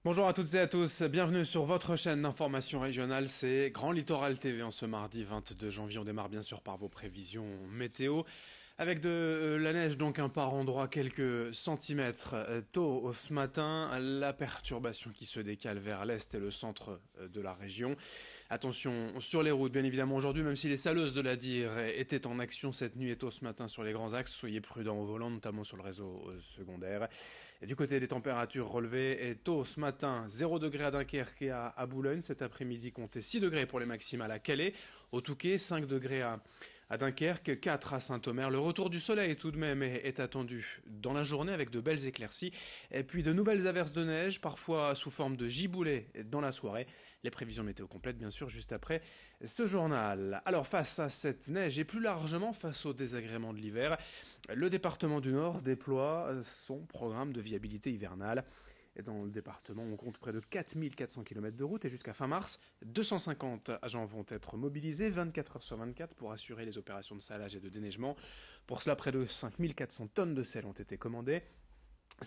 Bonjour à toutes et à tous, bienvenue sur votre chaîne d'information régionale, c'est Grand Littoral TV en ce mardi 22 janvier. On démarre bien sûr par vos prévisions météo. Avec de la neige donc par endroit quelques centimètres tôt ce matin, la perturbation qui se décale vers l'est et le centre de la région. Attention sur les routes bien évidemment aujourd'hui, même si les saleuses de la Dire étaient en action cette nuit et tôt ce matin sur les grands axes, soyez prudents au volant notamment sur le réseau secondaire. Et du côté des températures relevées, et tôt ce matin, 0 degré à Dunkerque et à Boulogne. Cet après-midi, comptez 6 degrés pour les maximales à Calais. Au Touquet, 5 degrés à Dunkerque, 4 à Saint-Omer. Le retour du soleil tout de même est attendu dans la journée avec de belles éclaircies. Et puis de nouvelles averses de neige, parfois sous forme de giboulées dans la soirée. Les prévisions météo complètes bien sûr juste après ce journal. Alors face à cette neige et plus largement face aux désagréments de l'hiver, le département du Nord déploie son programme de viabilité hivernale. Et dans le département, on compte près de 4400 km de route et jusqu'à fin mars, 250 agents vont être mobilisés 24 heures sur 24 pour assurer les opérations de salage et de déneigement. Pour cela, près de 5400 tonnes de sel ont été commandées.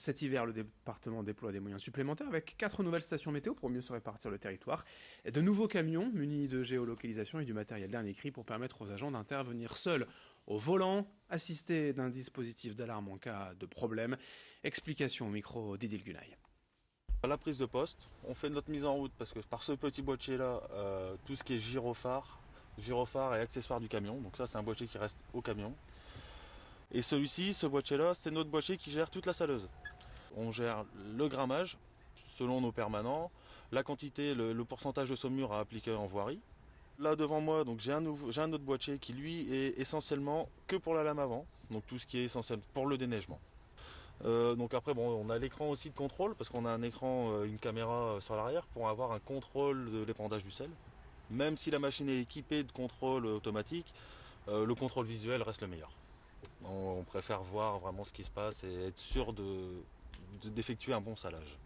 Cet hiver, le département déploie des moyens supplémentaires avec 4 nouvelles stations météo pour mieux se répartir le territoire, et de nouveaux camions munis de géolocalisation et du matériel dernier cri pour permettre aux agents d'intervenir seuls au volant, assistés d'un dispositif d'alarme en cas de problème. Explication au micro d'Idil Gunay. À la prise de poste, on fait notre mise en route parce que par ce petit boîtier là, tout ce qui est gyrophare et accessoires du camion, donc ça c'est un boîtier qui reste au camion. Et celui-ci, ce boîtier là, c'est notre boîtier qui gère toute la saleuse. On gère le grammage selon nos permanents, la quantité, le pourcentage de saumure à appliquer en voirie. Là devant moi, donc j'ai un autre boîtier qui lui est essentiellement que pour la lame avant, donc tout ce qui est essentiel pour le déneigement. Donc après bon, on a l'écran aussi de contrôle parce qu'on a un écran, une caméra sur l'arrière pour avoir un contrôle de l'épandage du sel. Même si la machine est équipée de contrôle automatique, le contrôle visuel reste le meilleur. On préfère voir vraiment ce qui se passe et être sûr d'effectuer un bon salage.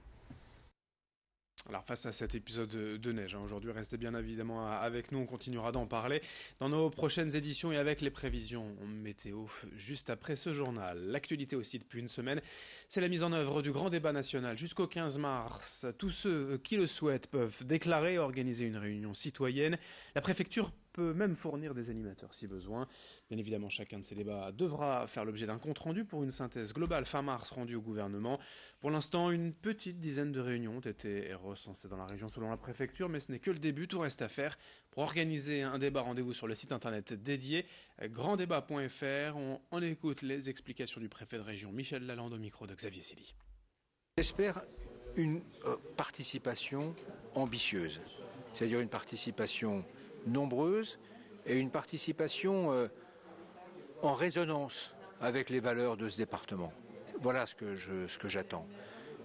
Alors face à cet épisode de neige, aujourd'hui restez bien évidemment avec nous, on continuera d'en parler dans nos prochaines éditions et avec les prévisions météo juste après ce journal. L'actualité aussi depuis une semaine, c'est la mise en œuvre du grand débat national jusqu'au 15 mars. Tous ceux qui le souhaitent peuvent déclarer et organiser une réunion citoyenne. La préfecture peut même fournir des animateurs si besoin. Bien évidemment, chacun de ces débats devra faire l'objet d'un compte-rendu pour une synthèse globale fin mars rendue au gouvernement. Pour l'instant, une petite dizaine de réunions ont été recensées dans la région selon la préfecture, mais ce n'est que le début, tout reste à faire. Pour organiser un débat, rendez-vous sur le site internet dédié, granddébat.fr. On écoute les explications du préfet de région Michel Lalande au micro de Xavier Silly. J'espère une participation ambitieuse, c'est-à-dire une participation nombreuse et une participation en résonance avec les valeurs de ce département. Voilà ce que j'attends.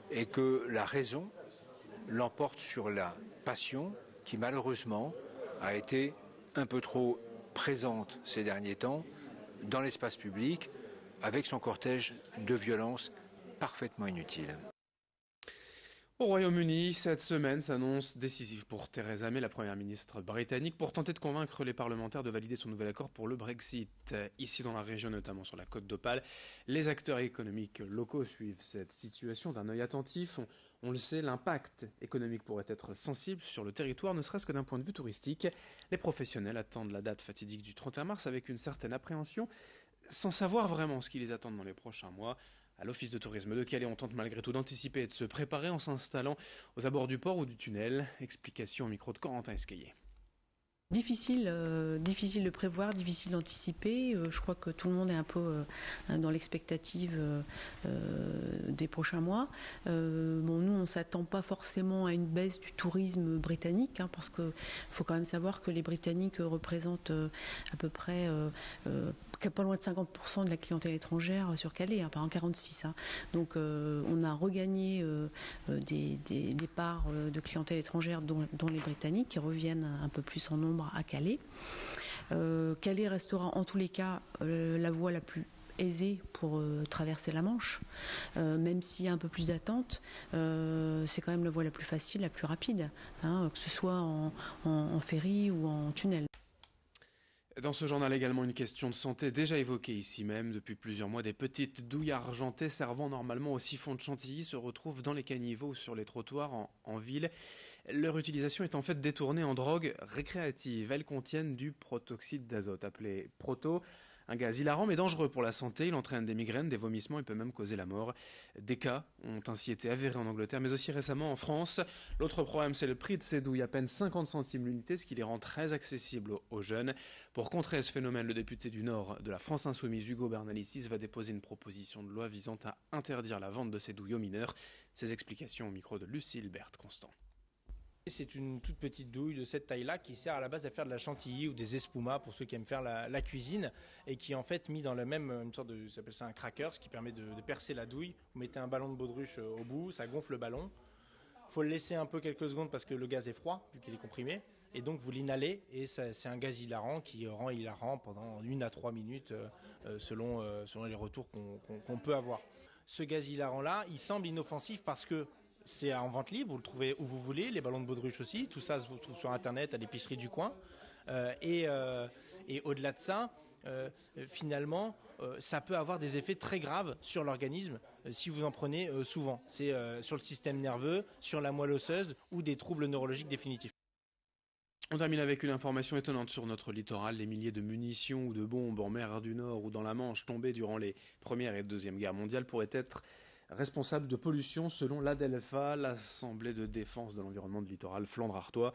Et que la raison l'emporte sur la passion qui malheureusement a été un peu trop présente ces derniers temps dans l'espace public avec son cortège de violences parfaitement inutiles. Au Royaume-Uni, cette semaine s'annonce décisive pour Theresa May, la première ministre britannique, pour tenter de convaincre les parlementaires de valider son nouvel accord pour le Brexit. Ici dans la région, notamment sur la côte d'Opale, les acteurs économiques locaux suivent cette situation d'un œil attentif. On le sait, l'impact économique pourrait être sensible sur le territoire, ne serait-ce que d'un point de vue touristique. Les professionnels attendent la date fatidique du 31 mars avec une certaine appréhension, sans savoir vraiment ce qui les attend dans les prochains mois. À l'office de tourisme de Calais, on tente malgré tout d'anticiper et de se préparer en s'installant aux abords du port ou du tunnel. Explication au micro de Corentin Escaillé. Difficile de prévoir, difficile d'anticiper. Je crois que tout le monde est un peu dans l'expectative des prochains mois. Nous, on ne s'attend pas forcément à une baisse du tourisme britannique, parce qu'il faut quand même savoir que les Britanniques représentent à peu près pas loin de 50% de la clientèle étrangère sur Calais, pas en 46. Donc on a regagné des parts de clientèle étrangère dont les Britanniques qui reviennent un peu plus en nombre à Calais. Calais restera en tous les cas la voie la plus aisée pour traverser la Manche, même s'il y a un peu plus d'attente, c'est quand même la voie la plus facile, la plus rapide, que ce soit en ferry ou en tunnel. Dans ce journal également une question de santé déjà évoquée ici même. Depuis plusieurs mois, des petites douilles argentées servant normalement au siphon de Chantilly se retrouvent dans les caniveaux ou sur les trottoirs en ville. Leur utilisation est en fait détournée en drogue récréative. Elles contiennent du protoxyde d'azote, appelé proto, un gaz hilarant mais dangereux pour la santé. Il entraîne des migraines, des vomissements et peut même causer la mort. Des cas ont ainsi été avérés en Angleterre, mais aussi récemment en France. L'autre problème, c'est le prix de ces douilles, à peine 50 centimes l'unité, ce qui les rend très accessibles aux jeunes. Pour contrer ce phénomène, le député du Nord de la France Insoumise, Hugo Bernalicis, va déposer une proposition de loi visant à interdire la vente de ces douilles aux mineurs. Ces explications au micro de Lucille Berthe-Constant. C'est une toute petite douille de cette taille-là qui sert à la base à faire de la chantilly ou des espumas pour ceux qui aiment faire la cuisine et qui est en fait mis dans le même, une sorte de, ça s'appelle ça un cracker, ce qui permet de percer la douille. Vous mettez un ballon de baudruche au bout, ça gonfle le ballon. Il faut le laisser un peu quelques secondes parce que le gaz est froid vu qu'il est comprimé et donc vous l'inhalez et c'est un gaz hilarant qui rend hilarant pendant 1 à 3 minutes selon les retours qu'on peut avoir. Ce gaz hilarant-là, il semble inoffensif parce que c'est en vente libre, vous le trouvez où vous voulez, les ballons de baudruche aussi, tout ça se trouve sur internet à l'épicerie du coin. Et au-delà de ça, finalement, ça peut avoir des effets très graves sur l'organisme si vous en prenez souvent. C'est sur le système nerveux, sur la moelle osseuse ou des troubles neurologiques définitifs. On termine avec une information étonnante sur notre littoral. Les milliers de munitions ou de bombes en mer du Nord ou dans la Manche tombées durant les Première et Deuxième Guerres mondiales pourraient être responsables de pollution selon l'ADELPHA, l'Assemblée de défense de l'environnement du littoral flandre-artois.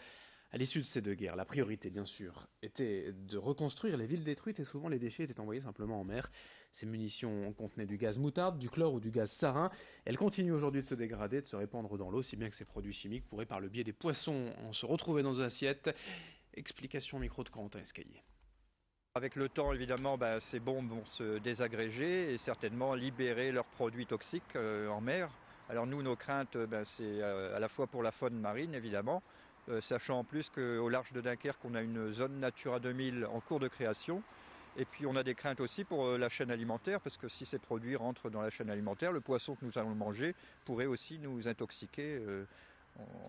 À l'issue de ces deux guerres, la priorité, bien sûr, était de reconstruire les villes détruites et souvent les déchets étaient envoyés simplement en mer. Ces munitions contenaient du gaz moutarde, du chlore ou du gaz sarin. Elles continuent aujourd'hui de se dégrader, de se répandre dans l'eau, si bien que ces produits chimiques pourraient par le biais des poissons en se retrouver dans nos assiettes. Explication au micro de Corentin Escaillé. Avec le temps, évidemment, ces bombes vont se désagréger et certainement libérer leurs produits toxiques en mer. Alors nous, nos craintes, c'est à la fois pour la faune marine, évidemment, sachant en plus qu'au large de Dunkerque, on a une zone Natura 2000 en cours de création. Et puis on a des craintes aussi pour la chaîne alimentaire, parce que si ces produits rentrent dans la chaîne alimentaire, le poisson que nous allons manger pourrait aussi nous intoxiquer.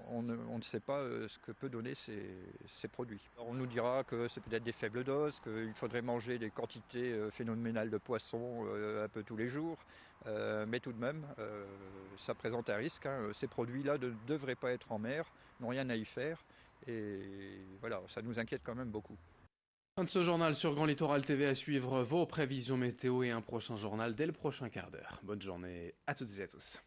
On ne sait pas ce que peut donner ces produits. Alors on nous dira que c'est peut-être des faibles doses, qu'il faudrait manger des quantités phénoménales de poissons un peu tous les jours, mais tout de même, ça présente un risque. Ces produits-là ne devraient pas être en mer, n'ont rien à y faire, et voilà, ça nous inquiète quand même beaucoup. Fin de ce journal sur Grand Littoral TV, à suivre vos prévisions météo et un prochain journal dès le prochain quart d'heure. Bonne journée à toutes et à tous.